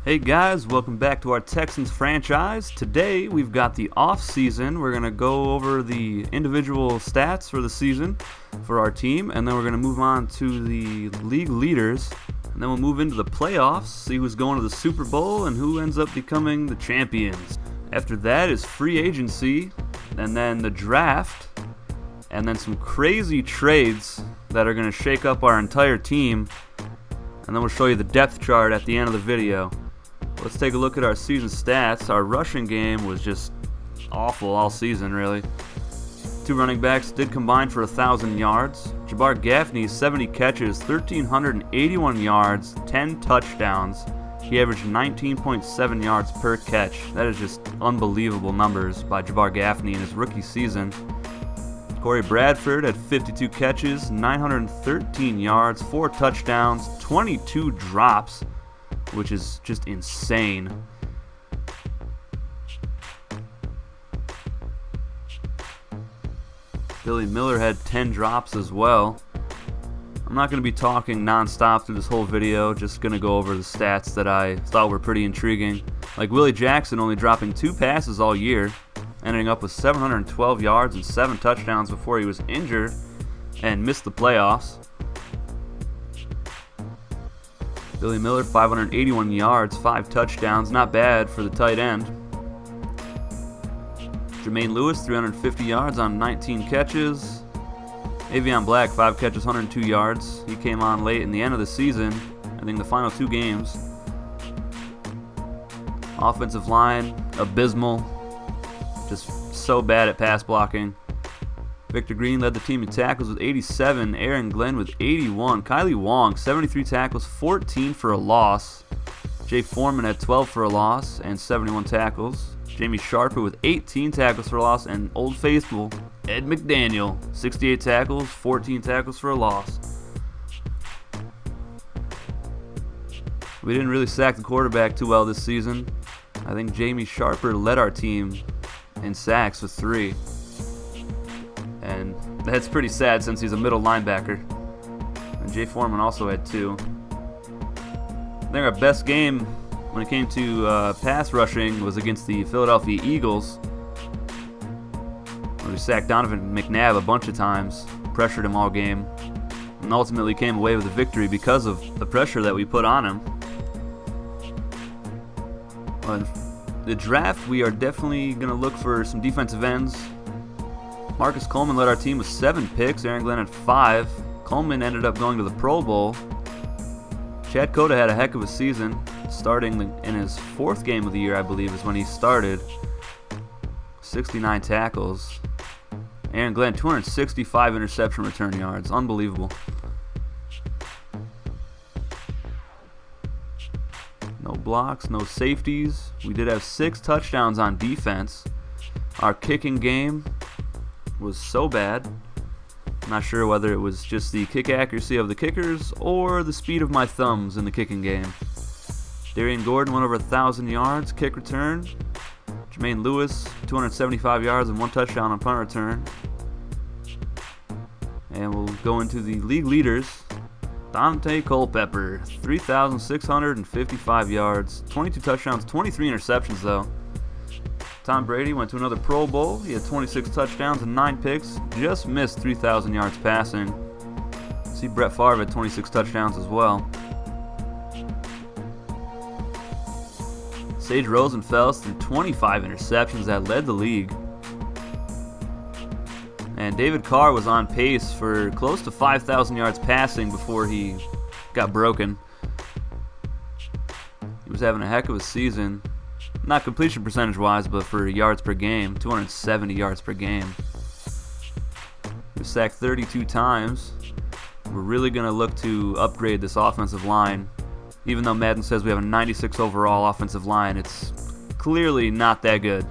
Hey guys, welcome back to our Texans franchise. Today we've got the off season. We're going to go over the individual stats for the season for our team, and then we're going to move on to the league leaders, and then we'll move into the playoffs, see who's going to the Super Bowl and who ends up becoming the champions. After that is free agency, and then the draft, and then some crazy trades that are going to shake up our entire team, and then we'll show you the depth chart at the end of the video. Let's take a look at our season stats. Our rushing game was just awful all season, really. Two running backs did combine for 1,000 yards. Jabbar Gaffney, 70 catches, 1,381 yards, 10 touchdowns. He averaged 19.7 yards per catch. That is just unbelievable numbers by Jabbar Gaffney in his rookie season. Corey Bradford had 52 catches, 913 yards, 4 touchdowns, 22 drops, which is just insane. Billy Miller had 10 drops as well. I'm not going to be talking non-stop through this whole video, just going to go over the stats that I thought were pretty intriguing. Like Willie Jackson only dropping 2 passes all year, ending up with 712 yards and 7 touchdowns before he was injured and missed the playoffs. Billy Miller, 581 yards, 5 touchdowns, not bad for the tight end. Jermaine Lewis, 350 yards on 19 catches. Avion Black, 5 catches, 102 yards. He came on late in the end of the season, I think the final 2 games. Offensive line, abysmal. Just so bad at pass blocking. Victor Green led the team in tackles with 87. Aaron Glenn with 81. Kylie Wong, 73 tackles, 14 for a loss. Jay Foreman had 12 for a loss and 71 tackles. Jamie Sharper with 18 tackles for a loss. And Old Faithful, Ed McDaniel, 68 tackles, 14 tackles for a loss. We didn't really sack the quarterback too well this season. I think Jamie Sharper led our team in sacks with 3. And that's pretty sad since he's a middle linebacker. And Jay Foreman also had 2. I think our best game when it came to pass rushing was against the Philadelphia Eagles, where we sacked Donovan McNabb a bunch of times, pressured him all game, and ultimately came away with a victory because of the pressure that we put on him. On the draft, we are definitely going to look for some defensive ends. Marcus Coleman led our team with 7 picks. Aaron Glenn had 5. Coleman ended up going to the Pro Bowl. Chad Cota had a heck of a season, starting in his 4th game of the year, I believe, is when he started. 69 tackles. Aaron Glenn, 265 interception return yards. Unbelievable. No blocks, no safeties. We did have 6 touchdowns on defense. Our kicking game was so bad. I'm not sure whether it was just the kick accuracy of the kickers or the speed of my thumbs in the kicking game. Darian Gordon went over 1,000 yards, kick return. Jermaine Lewis, 275 yards and 1 touchdown on punt return. And we'll go into the league leaders. Dante Culpepper, 3,655 yards, 22 touchdowns, 23 interceptions though. Tom Brady went to another Pro Bowl. He had 26 touchdowns and 9 picks. Just missed 3,000 yards passing. See, Brett Favre had 26 touchdowns as well. Sage Rosenfels threw 25 interceptions that led the league. And David Carr was on pace for close to 5,000 yards passing before he got broken. He was having a heck of a season. Not completion percentage-wise, but for yards per game, 270 yards per game. We sacked 32 times. We're really going to look to upgrade this offensive line. Even though Madden says we have a 96 overall offensive line, it's clearly not that good.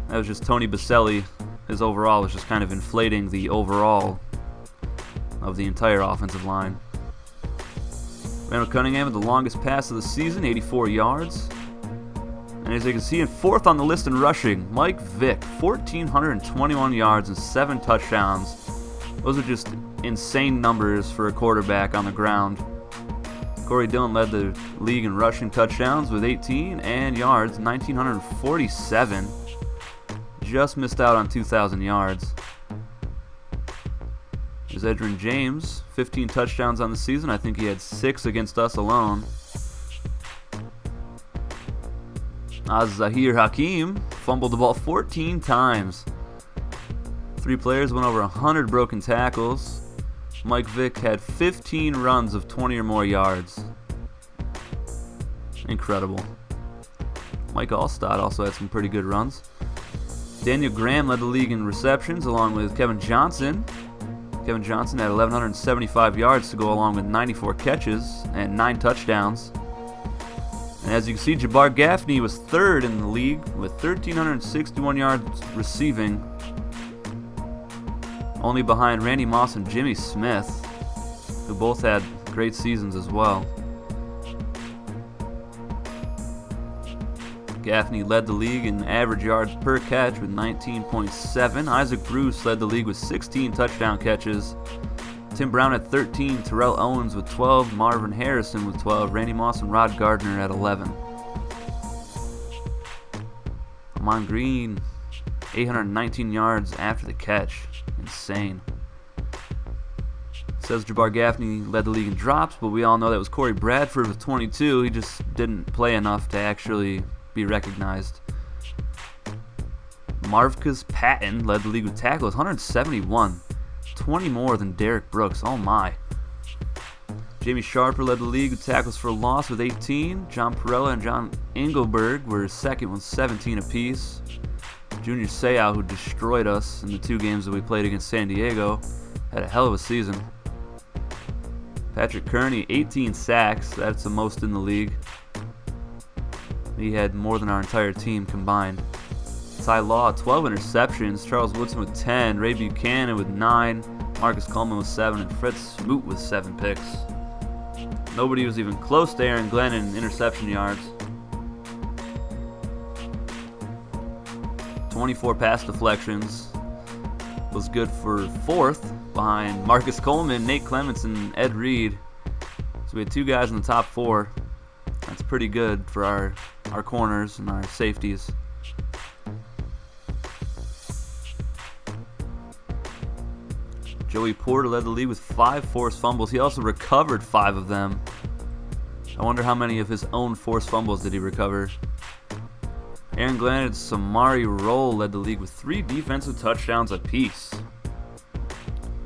That was just Tony Baselli. His overall was just kind of inflating the overall of the entire offensive line. Randall Cunningham had the longest pass of the season, 84 yards. And as you can see, in 4th on the list in rushing, Mike Vick, 1,421 yards and 7 touchdowns. Those are just insane numbers for a quarterback on the ground. Corey Dillon led the league in rushing touchdowns with 18 and yards, 1,947. Just missed out on 2,000 yards. There's Edgerrin James, 15 touchdowns on the season. I think he had 6 against us alone. Zahir Hakim fumbled the ball 14 times. 3 players went over 100 broken tackles. Mike Vick had 15 runs of 20 or more yards. Incredible. Mike Allstott also had some pretty good runs. Daniel Graham led the league in receptions along with Kevin Johnson. Kevin Johnson had 1,175 yards to go along with 94 catches and 9 touchdowns. And as you can see, Jabbar Gaffney was 3rd in the league with 1,361 yards receiving, only behind Randy Moss and Jimmy Smith, who both had great seasons as well. Gaffney led the league in average yards per catch with 19.7. Isaac Bruce led the league with 16 touchdown catches. Tim Brown at 13, Terrell Owens with 12, Marvin Harrison with 12, Randy Moss and Rod Gardner at 11. Amon Green, 819 yards after the catch. Insane. It says Jabbar Gaffney led the league in drops, but we all know that was Corey Bradford with 22. He just didn't play enough to actually be recognized. Marvcus Patton led the league with tackles, 171. 20 more than Derek Brooks. Oh my. Jamie Sharper led the league with tackles for loss with 18. John Perella and John Engelberg were second with 17 apiece. Junior Seau, who destroyed us in the 2 games that we played against San Diego, had a hell of a season. Patrick Kearney, 18 sacks. That's the most in the league. He had more than our entire team combined. Ty Law, 12 interceptions. Charles Woodson with 10. Ray Buchanan with 9. Marcus Coleman with 7. And Fred Smoot with 7 picks. Nobody was even close to Aaron Glenn in interception yards. 24 pass deflections. Was good for 4th behind Marcus Coleman, Nate Clements, and Ed Reed. So we had 2 guys in the top 4. That's pretty good for our corners and our safeties. Joey Porter led the league with 5 forced fumbles. He also recovered 5 of them. I wonder how many of his own forced fumbles did he recover. Aaron Glenn and Samari Roll led the league with 3 defensive touchdowns apiece.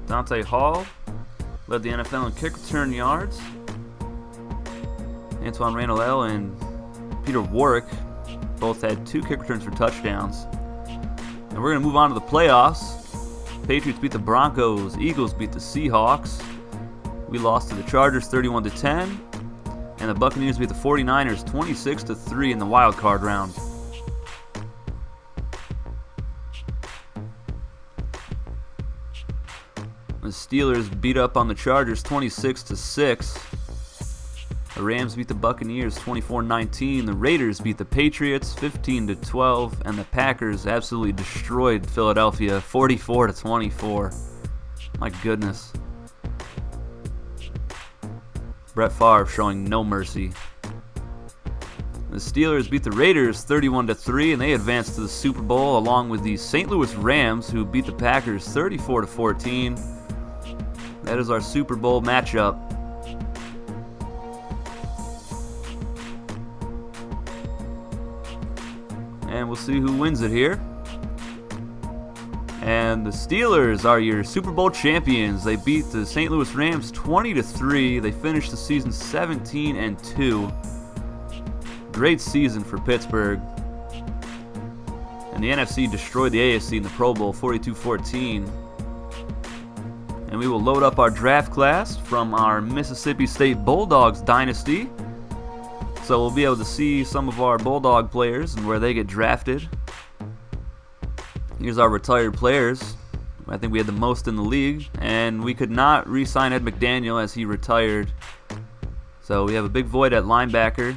Dante Hall led the NFL in kick return yards. Antoine Randall and Peter Warwick both had 2 kick returns for touchdowns. And we're going to move on to the playoffs. Patriots beat the Broncos. Eagles beat the Seahawks. We lost to the Chargers 31-10. And the Buccaneers beat the 49ers 26-3 in the wild card round. The Steelers beat up on the Chargers 26-6. The Rams beat the Buccaneers 24-19. The Raiders beat the Patriots 15-12. And the Packers absolutely destroyed Philadelphia 44-24. My goodness. Brett Favre showing no mercy. The Steelers beat the Raiders 31-3, and they advanced to the Super Bowl along with the St. Louis Rams, who beat the Packers 34-14. That is our Super Bowl matchup. And we'll see who wins it here. And the Steelers are your Super Bowl champions. They beat the St. Louis Rams 20-3. They finished the season 17-2. Great season for Pittsburgh. And the NFC destroyed the AFC in the Pro Bowl 42-14. And we will load up our draft class from our Mississippi State Bulldogs dynasty. So we'll be able to see some of our Bulldog players and where they get drafted. Here's our retired players. I think we had the most in the league, and we could not re-sign Ed McDaniel as he retired. So we have a big void at linebacker.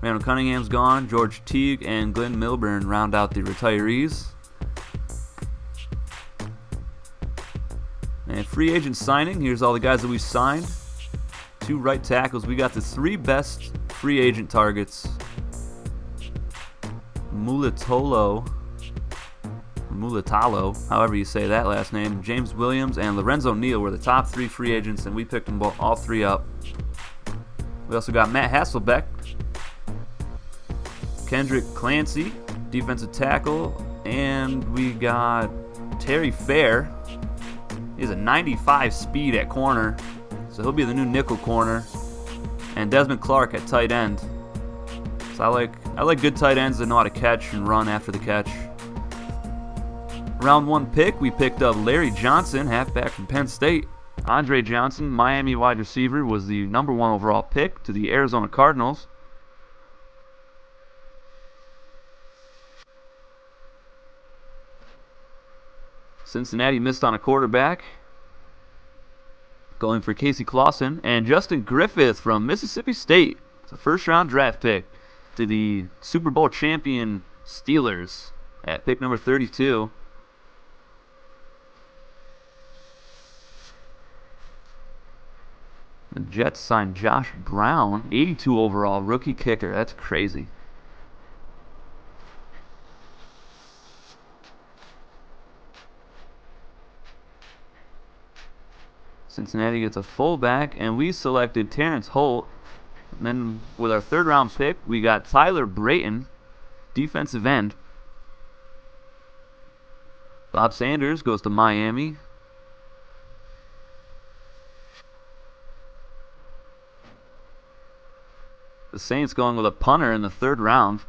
Randall Cunningham's gone. George Teague and Glenn Milburn round out the retirees. And free agent signing. Here's all the guys that we signed. 2 right tackles. We got the 3 best free agent targets. Mulatalo, however you say that last name, James Williams, and Lorenzo Neal were the top 3 free agents, and we picked them all 3 up. We also got Matt Hasselbeck, Kendrick Clancy, defensive tackle, and we got Terry Fair. He has a 95 speed at corner, so he'll be the new nickel corner, and Desmond Clark at tight end. So I like good tight ends that know how to catch and run after the catch. Round 1 pick, we picked up Larry Johnson, halfback from Penn State. Andre Johnson, Miami wide receiver, was the number 1 overall pick to the Arizona Cardinals. Cincinnati missed on a quarterback, going for Casey Clausen, and Justin Griffith from Mississippi State. It's a first-round draft pick to the Super Bowl champion Steelers at pick number 32. The Jets signed Josh Brown, 82 overall, rookie kicker. That's crazy. Cincinnati gets a fullback, and we selected Terrence Holt. And then with our 3rd round pick, we got Tyler Brayton, defensive end. Bob Sanders goes to Miami. The Saints going with a punter in the 3rd round.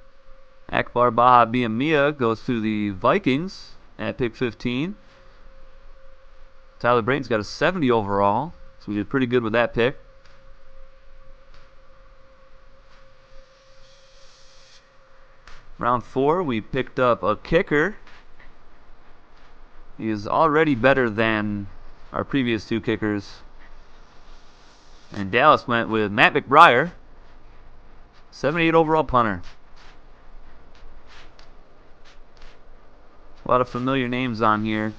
Akbar Baha-Biamia goes to the Vikings at pick 15. Tyler Brayton's got a 70 overall, so we did pretty good with that pick. Round 4, we picked up a kicker. He is already better than our previous 2 kickers. And Dallas went with Matt McBriar, 78 overall punter. A lot of familiar names on here.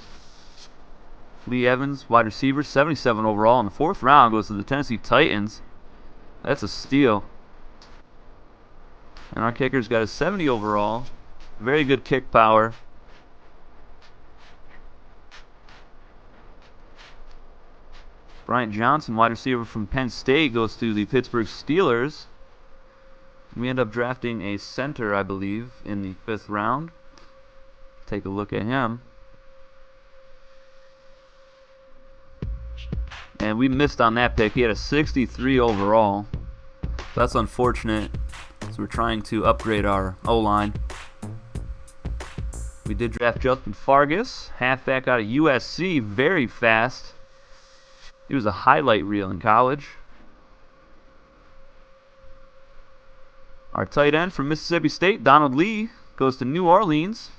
Lee Evans, wide receiver, 77 overall. In the 4th round goes to the Tennessee Titans. That's a steal. And our kicker's got a 70 overall. Very good kick power. Bryant Johnson, wide receiver from Penn State, goes to the Pittsburgh Steelers. We end up drafting a center, I believe, in the 5th round. Take a look at him. And we missed on that pick. He had a 63 overall. So that's unfortunate. So we're trying to upgrade our O-line. We did draft Justin Fargas, halfback out of USC, very fast. He was a highlight reel in college. Our tight end from Mississippi State, Donald Lee, goes to New Orleans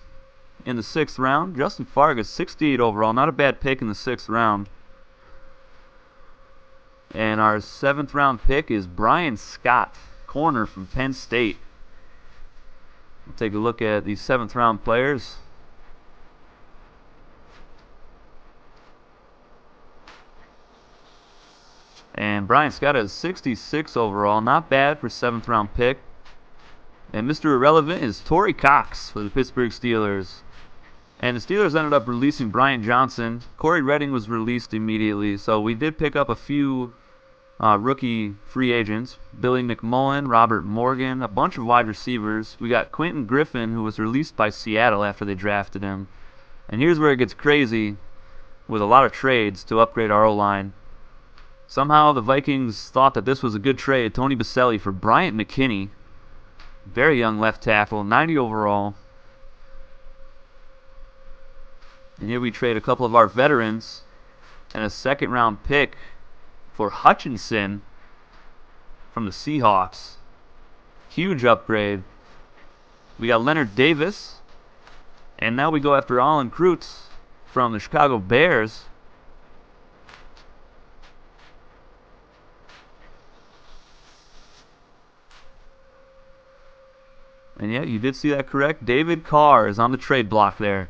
in the 6th round. Justin Fargas, 68 overall. Not a bad pick in the 6th round. And our 7th round pick is Brian Scott, corner from Penn State. We'll take a look at these 7th round players. And Brian Scott has 66 overall. Not bad for 7th round pick. And Mr. Irrelevant is Torrey Cox for the Pittsburgh Steelers. And the Steelers ended up releasing Brian Johnson. Corey Redding was released immediately. So we did pick up a few rookie free agents. Billy McMullen, Robert Morgan, a bunch of wide receivers. We got Quentin Griffin, who was released by Seattle after they drafted him. And here's where it gets crazy with a lot of trades to upgrade our O-line. Somehow the Vikings thought that this was a good trade. Tony Baselli for Bryant McKinney. Very young left tackle, 90 overall. And here we trade a couple of our veterans and a 2nd round pick for Hutchinson from the Seahawks. Huge upgrade. We got Leonard Davis. And now we go after Alan Kreutz from the Chicago Bears. And yeah, you did see that correct. David Carr is on the trade block there.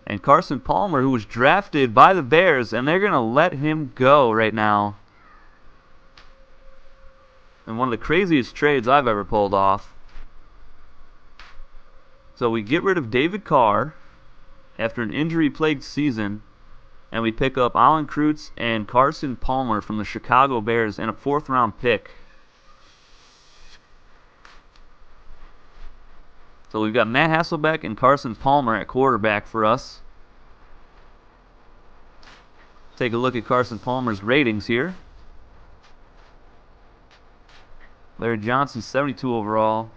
And Carson Palmer, who was drafted by the Bears, and they're going to let him go right now. and one of the craziest trades I've ever pulled off. So we get rid of David Carr after an injury-plagued season, and we pick up Alan Kreutz and Carson Palmer from the Chicago Bears and a 4th-round pick. So we've got Matt Hasselbeck and Carson Palmer at quarterback for us. Take a look at Carson Palmer's ratings here. Larry Johnson, 72 overall.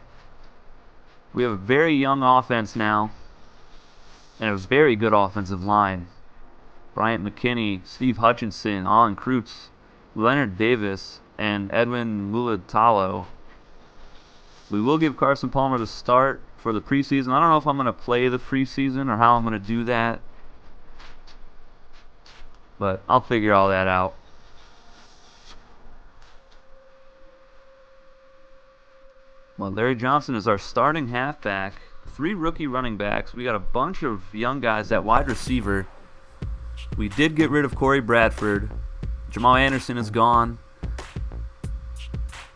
We have a very young offense now, and a very good offensive line. Bryant McKinney, Steve Hutchinson, Alan Kreutz, Leonard Davis, and Edwin Mulatalo. We will give Carson Palmer the start for the preseason. I don't know if I'm going to play the preseason or how I'm going to do that, but I'll figure all that out. Well, Larry Johnson is our starting halfback. 3 rookie running backs. We got a bunch of young guys at wide receiver. We did get rid of Corey Bradford. Jamal Anderson is gone.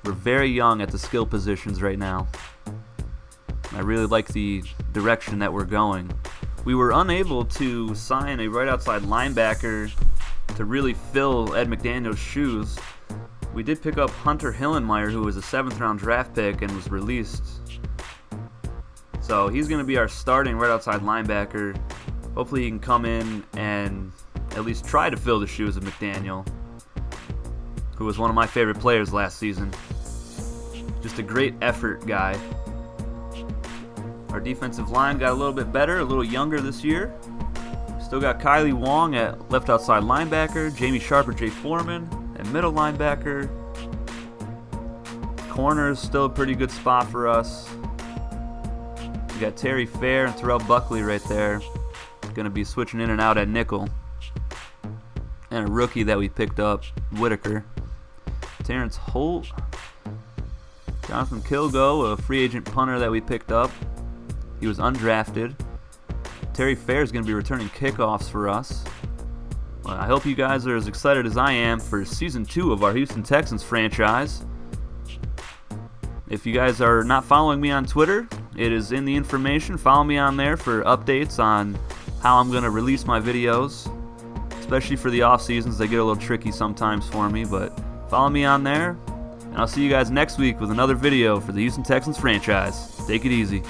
We're very young at the skill positions right now. I really like the direction that we're going. We were unable to sign a right outside linebacker to really fill Ed McDaniel's shoes. We did pick up Hunter Hillenmeyer, who was a 7th-round draft pick and was released. So he's going to be our starting right outside linebacker. Hopefully he can come in and at least try to fill the shoes of McDaniel, who was one of my favorite players last season. Just a great effort guy. Our defensive line got a little bit better, a little younger this year. Still got Kylie Wong at left outside linebacker, Jamie Sharper, Jay Foreman at middle linebacker. Corner is still a pretty good spot for us. We got Terry Fair and Terrell Buckley right there. Going to be switching in and out at nickel. And a rookie that we picked up, Whitaker. Terrence Holt. Jonathan Kilgo, a free agent punter that we picked up. He was undrafted. Terry Fair is going to be returning kickoffs for us. Well, I hope you guys are as excited as I am for Season 2 of our Houston Texans franchise. If you guys are not following me on Twitter, it is in the information. Follow me on there for updates on how I'm going to release my videos, especially for the off seasons. They get a little tricky sometimes for me, but follow me on there, and I'll see you guys next week with another video for the Houston Texans franchise. Take it easy.